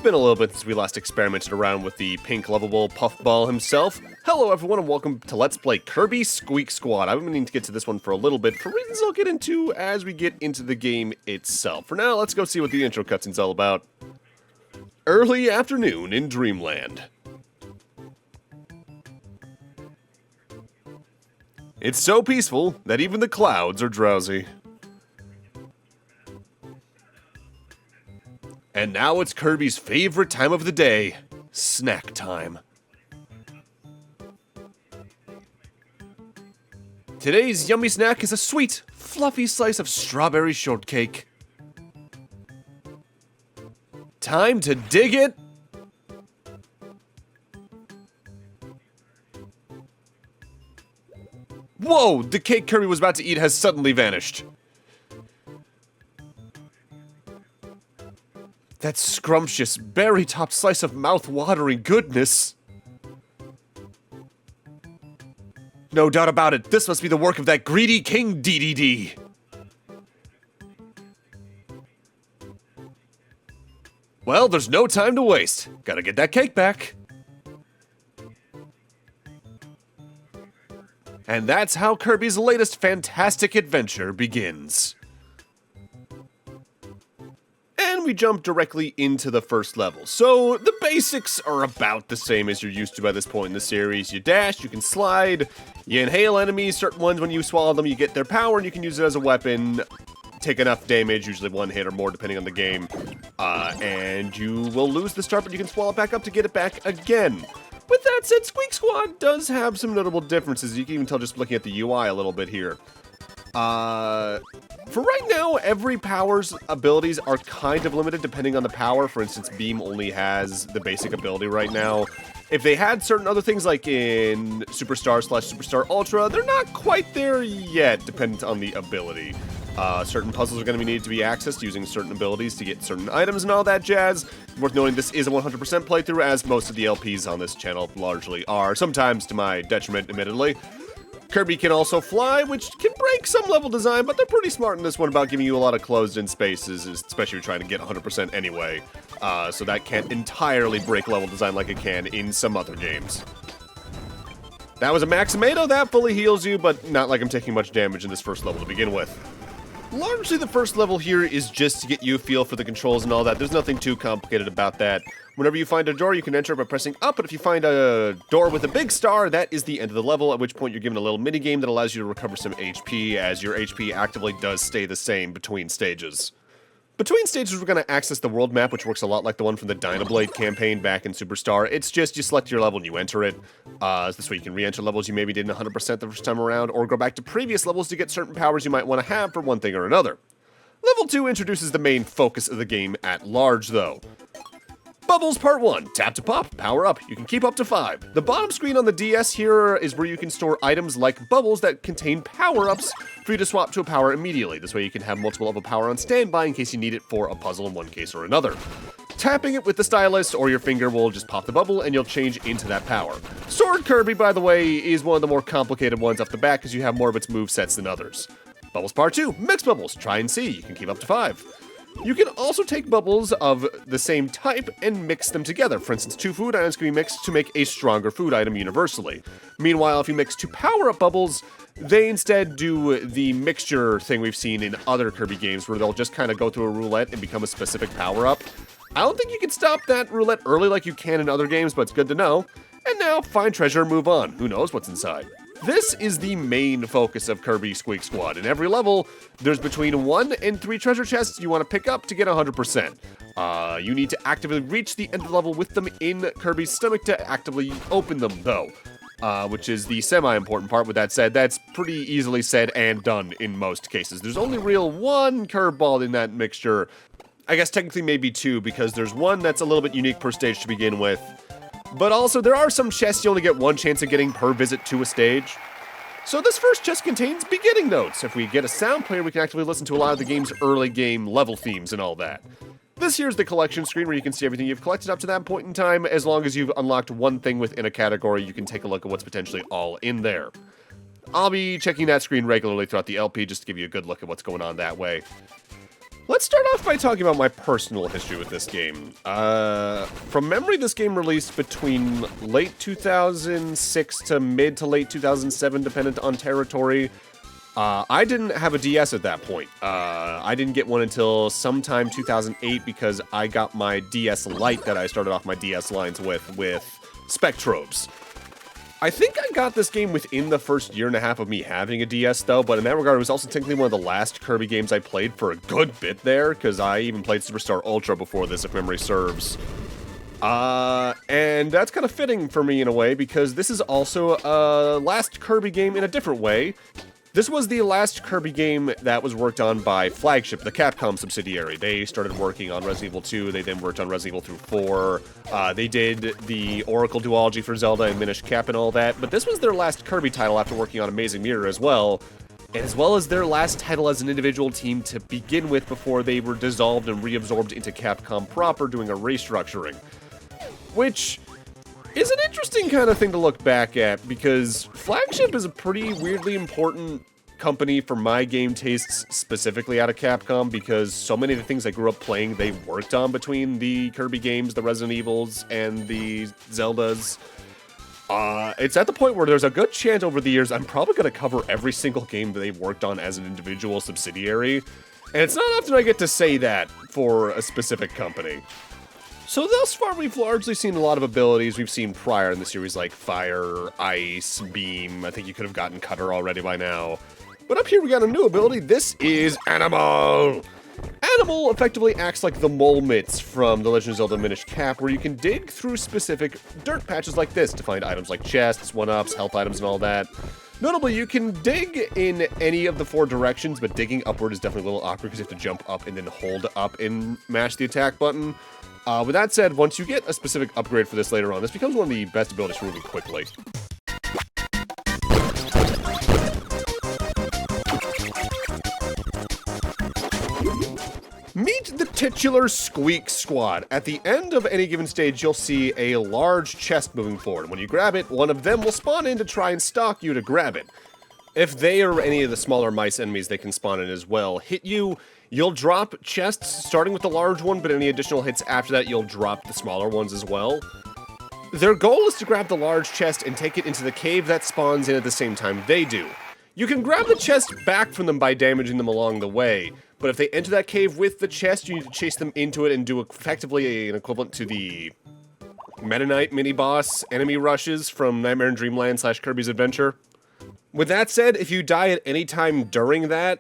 been a little bit since we last experimented around with the pink lovable puffball himself. Hello everyone and welcome to Let's Play Kirby Squeak Squad. I've been meaning to get to this one for a little bit, for reasons I'll get into as we get into the game itself. For now, let's go see what the intro cutscene's all about. Early afternoon in Dreamland. It's so peaceful that even the clouds are drowsy. And now it's Kirby's favorite time of the day, snack time. Today's yummy snack is a sweet, fluffy slice of strawberry shortcake. Time to dig it! Whoa! The cake Kirby was about to eat has suddenly vanished. That scrumptious, berry-topped slice of mouth-watering goodness. No doubt about it, this must be the work of that greedy King DDD. Well, there's no time to waste. Gotta get that cake back. And that's how Kirby's latest fantastic adventure begins. And we jump directly into the first level. So, the basics are about the same as you're used to by this point in the series. You dash, you can slide, you inhale enemies, certain ones when you swallow them you get their power and you can use it as a weapon. Take enough damage, usually one hit or more depending on the game, and you will lose the start, but you can swallow it back up to get it back again. With that said, Squeak Squad does have some notable differences. You can even tell just looking at the UI a little bit here. For right now, every power's abilities are kind of limited depending on the power. For instance, Beam only has the basic ability right now. If they had certain other things like in Superstar/Superstar Ultra, they're not quite there yet, dependent on the ability. Certain puzzles are going to be needed to be accessed using certain abilities to get certain items and all that jazz. Worth noting, this is a 100% playthrough, as most of the LPs on this channel largely are, sometimes to my detriment, admittedly. Kirby can also fly, which can break some level design, but they're pretty smart in this one about giving you a lot of closed-in spaces, especially if you're trying to get 100% anyway. So that can't entirely break level design like it can in some other games. That was a Maximado, that fully heals you, but not like I'm taking much damage in this first level to begin with. Largely the first level here is just to get you a feel for the controls and all that. There's nothing too complicated about that. Whenever you find a door, you can enter by pressing up, but if you find a door with a big star, that is the end of the level, at which point you're given a little mini-game that allows you to recover some HP, as your HP actively does stay the same between stages. Between stages, we're going to access the world map, which works a lot like the one from the Dynablade campaign back in Superstar. It's just you select your level and you enter it. This way you can re-enter levels you maybe didn't 100% the first time around, or go back to previous levels to get certain powers you might want to have for one thing or another. Level 2 introduces the main focus of the game at large, though. Bubbles Part 1. Tap to pop, power up. You can keep up to 5. The bottom screen on the DS here is where you can store items like bubbles that contain power-ups for you to swap to a power immediately. This way you can have multiple of a power on standby in case you need it for a puzzle in one case or another. Tapping it with the stylus or your finger will just pop the bubble and you'll change into that power. Sword Kirby, by the way, is one of the more complicated ones off the bat because you have more of its movesets than others. Bubbles Part 2. Mixed bubbles. Try and see. You can keep up to 5. You can also take bubbles of the same type and mix them together. For instance, 2 food items can be mixed to make a stronger food item universally. Meanwhile, if you mix 2 power-up bubbles, they instead do the mixture thing we've seen in other Kirby games where they'll just kind of go through a roulette and become a specific power-up. I don't think you can stop that roulette early like you can in other games, but it's good to know. And now, find treasure and move on. Who knows what's inside? This is the main focus of Kirby Squeak Squad. In every level, there's between 1 and 3 treasure chests you want to pick up to get 100%. You need to actively reach the end of the level with them in Kirby's stomach to actively open them, though. Which is the semi-important part. With that said, that's pretty easily said and done in most cases. There's only real 1 curveball in that mixture. I guess technically maybe 2, because there's one that's a little bit unique per stage to begin with. But also, there are some chests you only get 1 chance of getting per visit to a stage. So this first chest contains beginning notes. If we get a sound player, we can actually listen to a lot of the game's early game level themes and all that. This here's the collection screen where you can see everything you've collected up to that point in time. As long as you've unlocked one thing within a category, you can take a look at what's potentially all in there. I'll be checking that screen regularly throughout the LP just to give you a good look at what's going on that way. Let's start off by talking about my personal history with this game. From memory, this game released between late 2006 to mid to late 2007, dependent on territory. I didn't have a DS at that point. I didn't get one until sometime 2008 because I got my DS Lite that I started off my DS lines with Spectrobes. I think I got this game within the first year and a half of me having a DS, though, but in that regard, it was also technically one of the last Kirby games I played for a good bit there, because I even played Superstar Ultra before this, if memory serves. And that's kind of fitting for me in a way, because this is also a last Kirby game in a different way. This was the last Kirby game that was worked on by Flagship, the Capcom subsidiary. They started working on Resident Evil 2, they then worked on Resident Evil through 4, they did the Oracle duology for Zelda and Minish Cap and all that, but this was their last Kirby title after working on Amazing Mirror as well as their last title as an individual team to begin with before they were dissolved and reabsorbed into Capcom proper, doing a restructuring. Which is an interesting kind of thing to look back at, because Flagship is a pretty weirdly important company for my game tastes, specifically out of Capcom, because so many of the things I grew up playing, they worked on between the Kirby games, the Resident Evils, and the Zeldas. It's at the point where there's a good chance over the years I'm probably going to cover every single game that they worked on as an individual subsidiary, and it's not often I get to say that for a specific company. So thus far, we've largely seen a lot of abilities we've seen prior in the series, like Fire, Ice, Beam. I think you could have gotten Cutter already by now. But up here, we got a new ability. This is Animal! Animal effectively acts like the Mole Mitts from The Legend of Zelda Minish Cap, where you can dig through specific dirt patches like this to find items like chests, 1-ups, health items, and all that. Notably, you can dig in any of the 4 directions, but digging upward is definitely a little awkward because you have to jump up and then hold up and mash the attack button. With that said, once you get a specific upgrade for this later on, this becomes one of the best abilities for moving quickly. Meet the titular Squeak Squad. At the end of any given stage, you'll see a large chest moving forward. When you grab it, one of them will spawn in to try and stalk you to grab it. If they or any of the smaller mice enemies they can spawn in as well hit you, you'll drop chests starting with the large one, but any additional hits after that, you'll drop the smaller ones as well. Their goal is to grab the large chest and take it into the cave that spawns in at the same time they do. You can grab the chest back from them by damaging them along the way, but if they enter that cave with the chest, you need to chase them into it and do effectively an equivalent to the Meta Knight mini-boss enemy rushes from Nightmare in Dreamland / Kirby's Adventure. With that said, if you die at any time during that,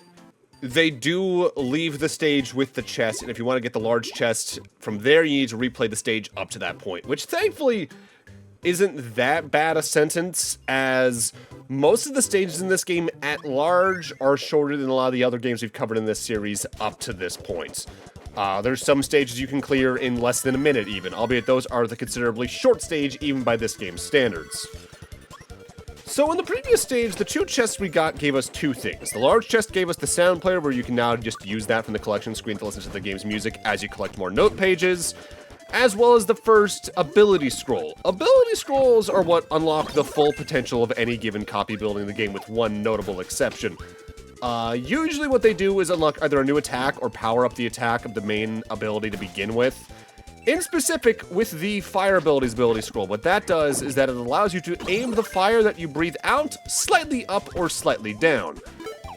they do leave the stage with the chest, and if you want to get the large chest from there, you need to replay the stage up to that point, which thankfully isn't that bad a sentence, as most of the stages in this game at large are shorter than a lot of the other games we've covered in this series up to this point. There's some stages you can clear in less than a minute even, albeit those are the considerably short stage even by this game's standards. So in the previous stage, the 2 chests we got gave us 2 things. The large chest gave us the sound player, where you can now just use that from the collection screen to listen to the game's music as you collect more note pages, as well as the first ability scroll. Ability scrolls are what unlock the full potential of any given copy building the game, with one notable exception. Usually what they do is unlock either a new attack or power up the attack of the main ability to begin with. In specific, with the fire abilities ability scroll, what that does is that it allows you to aim the fire that you breathe out slightly up or slightly down.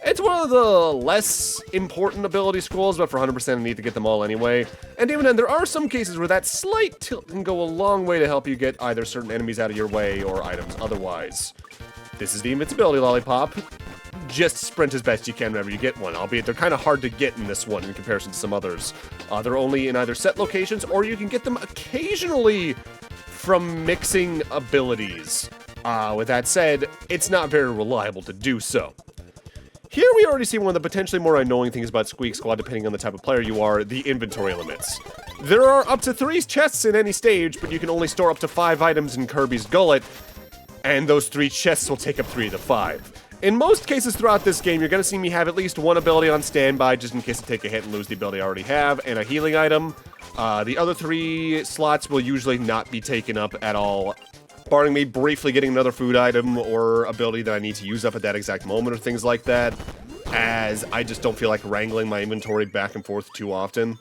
It's one of the less important ability scrolls, but for 100% I need to get them all anyway. And even then, there are some cases where that slight tilt can go a long way to help you get either certain enemies out of your way or items otherwise. This is the invincibility lollipop. Just sprint as best you can whenever you get one, albeit they're kind of hard to get in this one in comparison to some others. They're only in either set locations, or you can get them occasionally from mixing abilities. With that said, it's not very reliable to do so. Here we already see one of the potentially more annoying things about Squeak Squad, depending on the type of player you are, the inventory limits. There are up to 3 chests in any stage, but you can only store up to 5 items in Kirby's Gullet, and those 3 chests will take up 3 of the 5. In most cases throughout this game, you're going to see me have at least one ability on standby, just in case I take a hit and lose the ability I already have, and a healing item. The other 3 slots will usually not be taken up at all, barring me briefly getting another food item or ability that I need to use up at that exact moment or things like that. as I just don't feel like wrangling my inventory back and forth too often.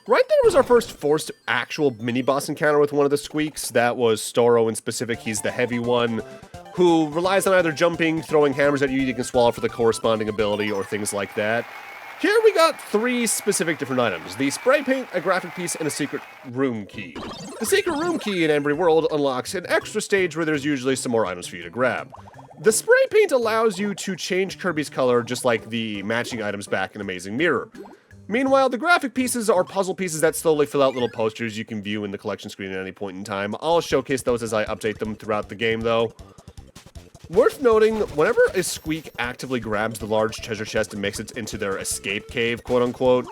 Right there was our first forced actual mini-boss encounter with one of the Squeaks. That was Storo in specific. He's the heavy one who relies on either jumping, throwing hammers at you can swallow for the corresponding ability, or things like that. Here we got 3 specific different items: the spray paint, a graphic piece, and a secret room key. The secret room key in every world unlocks an extra stage where there's usually some more items for you to grab. The spray paint allows you to change Kirby's color just like the matching items back in Amazing Mirror. Meanwhile, the graphic pieces are puzzle pieces that slowly fill out little posters you can view in the collection screen at any point in time. I'll showcase those as I update them throughout the game, though. Worth noting, whenever a Squeak actively grabs the large treasure chest and makes it into their escape cave, quote-unquote,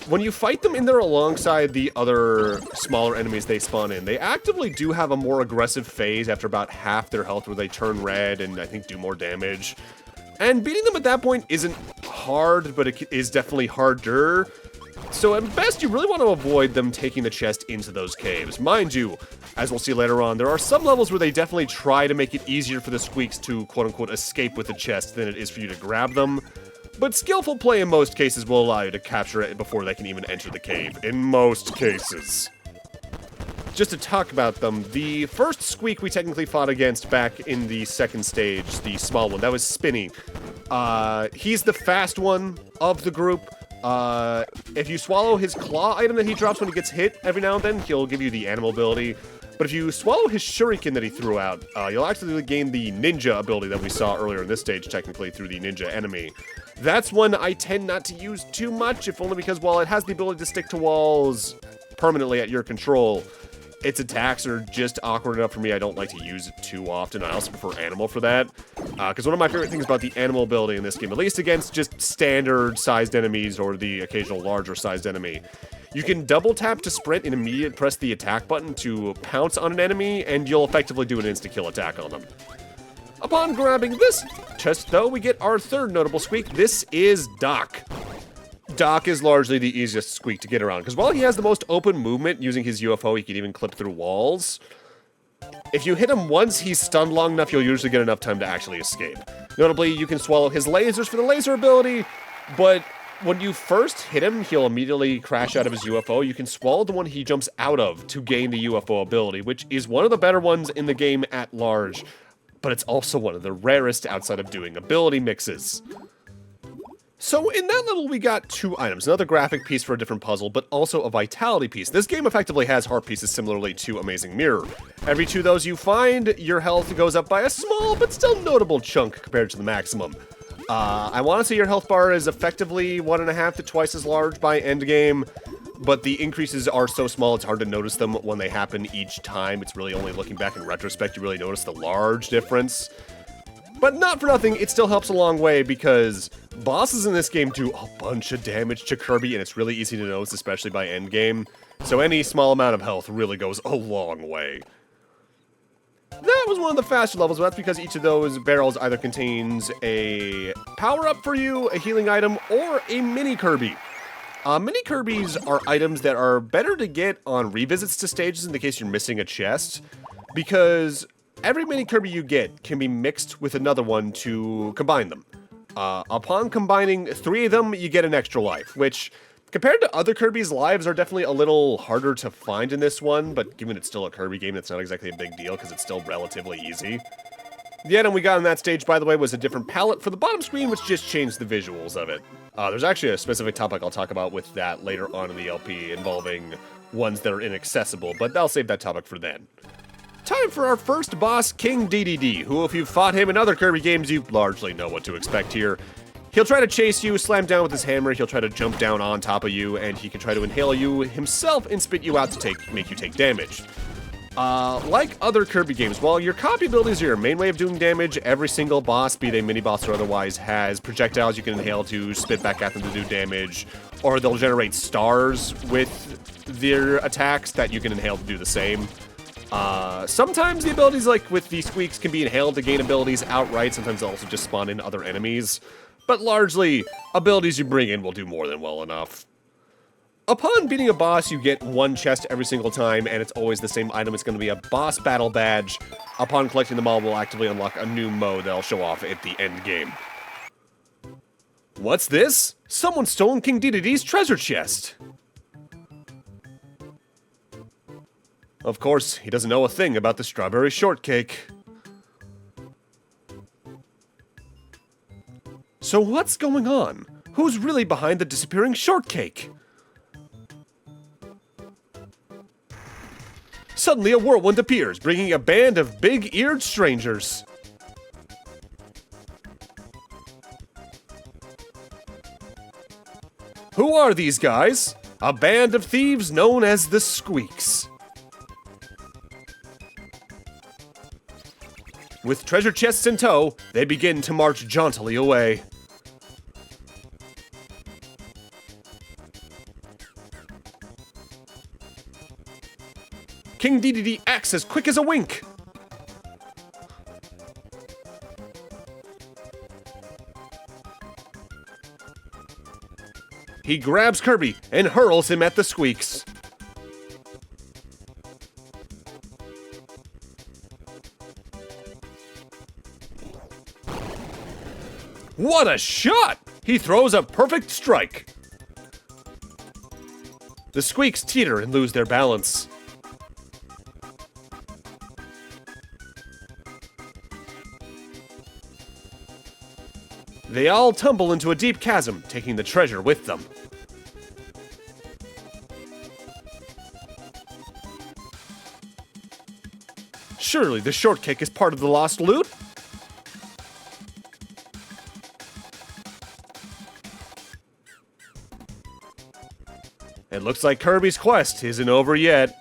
when you fight them in there alongside the other smaller enemies they spawn in, they actively do have a more aggressive phase after about half their health where they turn red and I think do more damage. And beating them at that point isn't hard, but it is definitely harder. So at best, you really want to avoid them taking the chest into those caves. Mind you, as we'll see later on, there are some levels where they definitely try to make it easier for the Squeaks to quote-unquote escape with the chest than it is for you to grab them. But skillful play in most cases will allow you to capture it before they can even enter the cave. In most cases. Just to talk about them, the first Squeak we technically fought against back in the second stage, the small one, that was Spinny. He's the fast one of the group. If you swallow his claw item that he drops when he gets hit every now and then, he'll give you the animal ability. But if you swallow his shuriken that he threw out, you'll actually gain the ninja ability that we saw earlier in this stage, technically, through the ninja enemy. That's one I tend not to use too much, if only because, while it has the ability to stick to walls permanently at your control, its attacks are just awkward enough for me. I don't like to use it too often. I also prefer Animal for that. Because one of my favorite things about the Animal ability in this game, at least against just standard-sized enemies or the occasional larger-sized enemy, you can double tap to sprint and immediately press the attack button to pounce on an enemy, and you'll effectively do an insta-kill attack on them. Upon grabbing this chest, though, we get our third notable Squeak. This is Doc. Doc is largely the easiest Squeak to get around, because while he has the most open movement using his UFO, he can even clip through walls. If you hit him once, he's stunned long enough, you'll usually get enough time to actually escape. Notably, you can swallow his lasers for the laser ability, but when you first hit him, he'll immediately crash out of his UFO. You can swallow the one he jumps out of to gain the UFO ability, which is one of the better ones in the game at large, but it's also one of the rarest outside of doing ability mixes. So in that level, we got 2 items, another graphic piece for a different puzzle, but also a vitality piece. This game effectively has heart pieces similarly to Amazing Mirror. Every 2 of those you find, your health goes up by a small but still notable chunk compared to the maximum. I want to say your health bar is effectively 1.5 to twice as large by endgame, but the increases are so small it's hard to notice them when they happen each time. It's really only looking back in retrospect you really notice the large difference. But not for nothing, it still helps a long way because bosses in this game do a bunch of damage to Kirby, and it's really easy to notice, especially by endgame. So any small amount of health really goes a long way. That was one of the faster levels, but that's because each of those barrels either contains a power-up for you, a healing item, or a mini Kirby. Mini Kirbys are items that are better to get on revisits to stages in the case you're missing a chest, because every mini Kirby you get can be mixed with another one to combine them. Upon combining 3 of them, you get an extra life, which, compared to other Kirby's, lives are definitely a little harder to find in this one, but given it's still a Kirby game, it's not exactly a big deal because it's still relatively easy. The item we got on that stage, by the way, was a different palette for the bottom screen, which just changed the visuals of it. There's actually a specific topic I'll talk about with that later on in the LP involving ones that are inaccessible, but I'll save that topic for then. Time for our first boss, King DDD, who, if you've fought him in other Kirby games, you largely know what to expect here. He'll try to chase you, slam down with his hammer, he'll try to jump down on top of you, and he can try to inhale you himself and spit you out to make you take damage. Like other Kirby games, while your copy abilities are your main way of doing damage, every single boss, be they mini-boss or otherwise, has projectiles you can inhale to spit back at them to do damage, or they'll generate stars with their attacks that you can inhale to do the same. Sometimes the abilities, like with the Squeaks, can be inhaled to gain abilities outright, sometimes they'll also just spawn in other enemies, but largely, abilities you bring in will do more than well enough. Upon beating a boss, you get 1 chest every single time, and it's always the same item. It's going to be a boss battle badge. Upon collecting them all, we'll actively unlock a new mode that'll show off at the end game. What's this? Someone's stolen King Dedede's treasure chest. Of course, he doesn't know a thing about the strawberry shortcake. So what's going on? Who's really behind the disappearing shortcake? Suddenly a whirlwind appears, bringing a band of big-eared strangers. Who are these guys? A band of thieves known as the Squeaks. With treasure chests in tow, they begin to march jauntily away. King Dedede acts as quick as a wink. He grabs Kirby and hurls him at the Squeaks. What a shot! He throws a perfect strike. The Squeaks teeter and lose their balance. They all tumble into a deep chasm, taking the treasure with them. Surely the shortcake is part of the lost loot? It looks like Kirby's quest isn't over yet.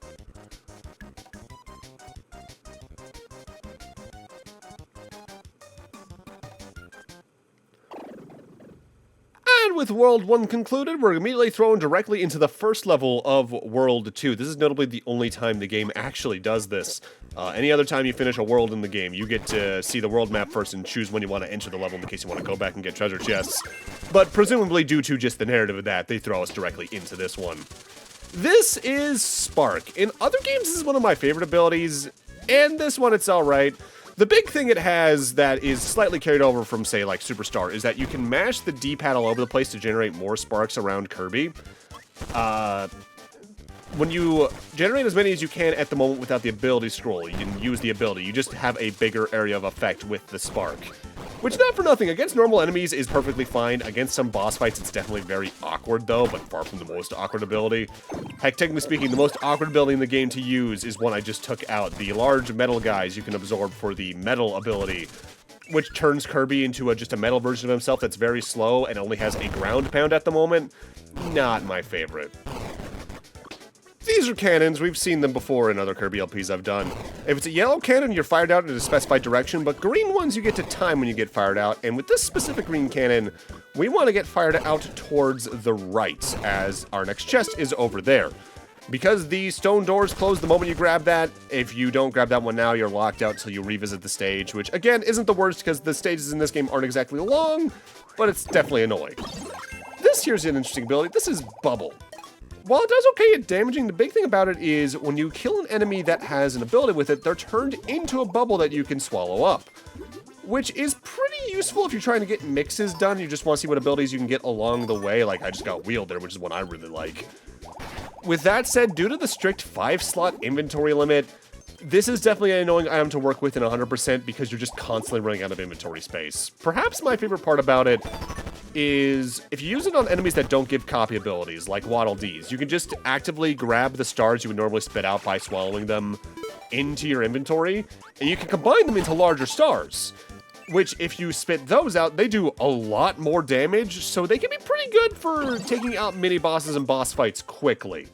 And with World 1 concluded, we're immediately thrown directly into the first level of World 2. This is notably the only time the game actually does this. Any other time you finish a world in the game, you get to see the world map first and choose when you want to enter the level in case you want to go back and get treasure chests. But presumably due to just the narrative of that, they throw us directly into this one. This is Spark. In other games, this is one of my favorite abilities, and this one, it's alright. The big thing it has that is slightly carried over from, say, like Superstar, is that you can mash the D-pad all over the place to generate more sparks around Kirby. When you generate as many as you can at the moment without the ability scroll, you can use the ability. You just have a bigger area of effect with the spark. Which, not for nothing, against normal enemies is perfectly fine. Against some boss fights, it's definitely very awkward, though, but far from the most awkward ability. Heck, technically speaking, the most awkward ability in the game to use is one I just took out. The large metal guys you can absorb for the metal ability, which turns Kirby into just a metal version of himself that's very slow and only has a ground pound at the moment. Not my favorite. These are cannons. We've seen them before in other Kirby LPs I've done. If it's a yellow cannon, you're fired out in a specified direction, but green ones you get to time when you get fired out, and with this specific green cannon, we want to get fired out towards the right, as our next chest is over there. Because the stone doors close the moment you grab that, if you don't grab that one now, you're locked out till you revisit the stage, which, again, isn't the worst because the stages in this game aren't exactly long, but it's definitely annoying. This here's an interesting ability. This is Bubble. While it does okay at damaging, the big thing about it is when you kill an enemy that has an ability with it, they're turned into a bubble that you can swallow up. Which is pretty useful if you're trying to get mixes done. You just want to see what abilities you can get along the way. Like, I just got Wheeled there, which is one I really like. With that said, due to the strict 5-slot inventory limit, this is definitely an annoying item to work with in 100% because you're just constantly running out of inventory space. Perhaps my favorite part about it is if you use it on enemies that don't give copy abilities, like Waddle Dees, you can just actively grab the stars you would normally spit out by swallowing them into your inventory, and you can combine them into larger stars, which if you spit those out, they do a lot more damage, so they can be pretty good for taking out mini-bosses and boss fights quickly.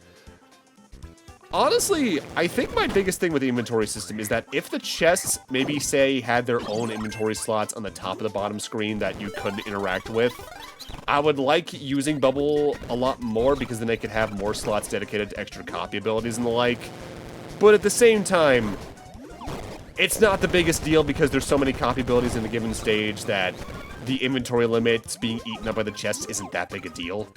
Honestly, I think my biggest thing with the inventory system is that if the chests, maybe say, had their own inventory slots on the top of the bottom screen that you couldn't interact with, I would like using Bubble a lot more because then they could have more slots dedicated to extra copy abilities and the like. But at the same time, it's not the biggest deal because there's so many copy abilities in a given stage that the inventory limits being eaten up by the chests isn't that big a deal.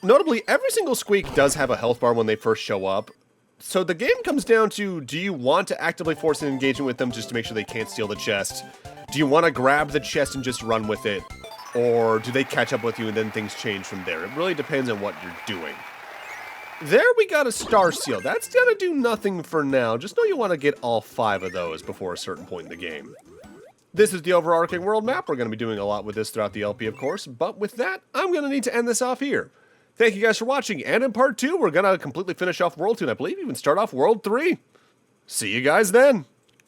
Notably, every single Squeak does have a health bar when they first show up, so the game comes down to, do you want to actively force an engagement with them just to make sure they can't steal the chest? Do you want to grab the chest and just run with it? Or do they catch up with you and then things change from there? It really depends on what you're doing. There we got a star seal. That's gonna do nothing for now. Just know you want to get all 5 of those before a certain point in the game. This is the overarching world map. We're going to be doing a lot with this throughout the LP, of course. But with that, I'm going to need to end this off here. Thank you guys for watching. And in part 2, we're going to completely finish off World 2. And I believe even start off World 3. See you guys then.